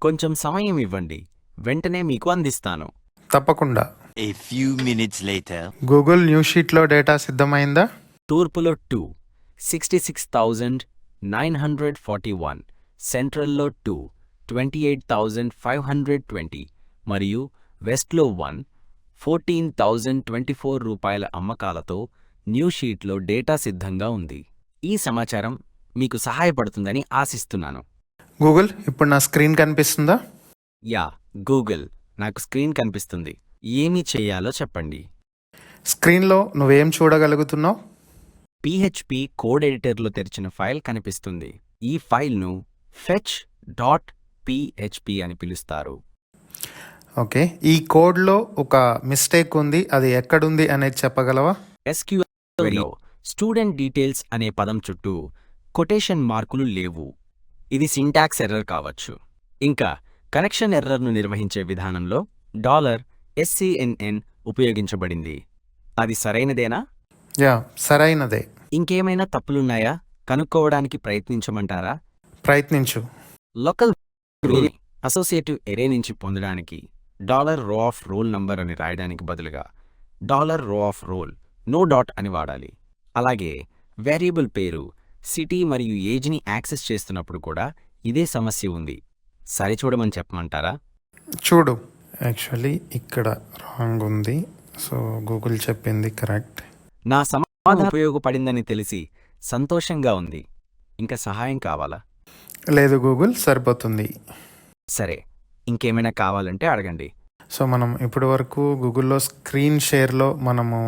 కొంచెం సమయం ఇవ్వండి, వెంటనే మీకు అందిస్తాను. తప్పకుండా. A few minutes later. Google news షీట్లో డేటా సిద్ధమైందా? తూర్పులో 66,941, సెంట్రల్లో 28,520 మరియు వెస్ట్లో 14,024 రూపాయల అమ్మకాలతో న్యూస్ షీట్లో డేటా సిద్ధంగా ఉంది. ఈ సమాచారం మీకు సహాయపడుతుందని ఆశిస్తున్నాను. గూగుల్, ఇప్పుడు నా స్క్రీన్ కనిపిస్తుందా? యా గూగుల్, నాకు స్క్రీన్ కనిపిస్తుంది. ఏమి చేయాలో చెప్పండి. స్క్రీన్లో నువ్వేం చూడగలుగుతున్నావు? PHP కోడ్ ఎడిటర్లో తెరిచిన ఫైల్ కనిపిస్తుంది. ఈ ఫైల్ను fetch.php అని పిలుస్తారు. ఓకే, ఈ కోడ్లో ఒక మిస్టేక్ ఉంది, అది ఎక్కడుంది అనేది చెప్పగలవా? SQLలో స్టూడెంట్ డీటెయిల్స్ అనే పదం చుట్టూ కొటేషన్ మార్కులు లేవు. ఇది సింటాక్స్ ఎర్రర్ కావచ్చు. ఇంకా కనెక్షన్ ఎర్రర్ను నిర్వహించే విధానంలో $SCNN ఉపయోగించబడింది. అది సరైనదేనా? యా, సరైనదే. ఇంకేమైనా తప్పులున్నాయా కనుక్కోవడానికి ప్రయత్నించమంటారా? ప్రయత్నించు. లోకల్ అసోసియేటివ్ ఎరే నుంచి పొందడానికి $row of roll number అని రాయడానికి బదులుగా $row of roll no dot అని వాడాలి. అలాగే వేరియబుల్ పేరు, సిటీ మరియు ఏజ్ని యాక్సెస్ చేస్తున్నప్పుడు కూడా ఇదే సమస్య ఉంది. సరిచూడమని చెప్పమంటారా? చూడు, యాక్చువల్లీ ఇక్కడ రాంగ్ ఉంది. సో గూగుల్ చెప్పింది కరెక్ట్. నా సమాధానం ఉపయోగపడిందని తెలిసి సంతోషంగా ఉంది. ఇంకా సహాయం కావాలా? లేదు గూగుల్, సరిపోతుంది. సరే, ఇంకేమైనా కావాలంటే అడగండి. సో మనం ఇప్పటి వరకు గూగుల్లో స్క్రీన్ షేర్లో మనము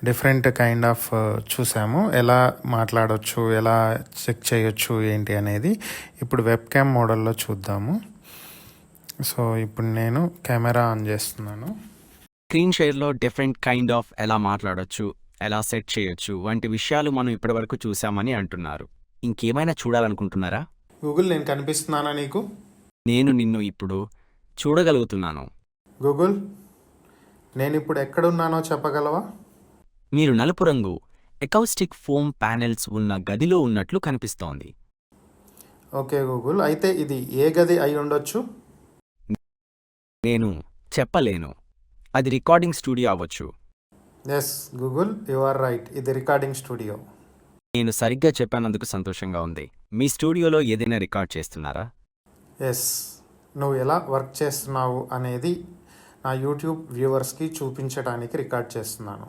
డిఫరెంట్ కైండ్ ఆఫ్ చూసాము, ఎలా మాట్లాడవచ్చు, ఎలా చెక్ చేయొచ్చు ఏంటి అనేది. ఇప్పుడు వెబ్ క్యామ్ మోడల్లో చూద్దాము. సో ఇప్పుడు నేను కెమెరా ఆన్ చేస్తున్నాను. స్క్రీన్ షేర్లో డిఫరెంట్ కైండ్ ఆఫ్ ఎలా మాట్లాడొచ్చు, ఎలా సెట్ చేయొచ్చు వంటి విషయాలు మనం ఇప్పటివరకు చూసామని అంటున్నారు. ఇంకేమైనా చూడాలనుకుంటున్నారా? గూగుల్, నేను కనిపిస్తున్నానా నీకు? నేను నిన్ను ఇప్పుడు చూడగలుగుతున్నాను. గూగుల్, నేను ఇప్పుడు ఎక్కడున్నానో చెప్పగలవా? మీరు నలుపు రంగు ఎకౌస్టిక్ ఫోమ్ ప్యానెల్స్ ఉన్న గదిలో ఉన్నట్లు కనిపిస్తోంది. ఓకే గూగుల్, అయితే ఇది ఏ గది అయి ఉండొచ్చు? నేను చెప్పలేను. అది రికార్డింగ్ స్టూడియో అవ్వచ్చు. Yes Google, you are right, ఇది రికార్డింగ్ స్టూడియో. నేను సరిగ్గా చెప్పానందుకు సంతోషంగా ఉంది. మీ స్టూడియోలో ఏదైనా రికార్డ్ చేస్తున్నారా? ఎస్, నువ్వు ఎలా వర్క్ చేస్తున్నావు అనేది నా యూట్యూబ్ వ్యూవర్స్కి చూపించడానికి రికార్డ్ చేస్తున్నాను.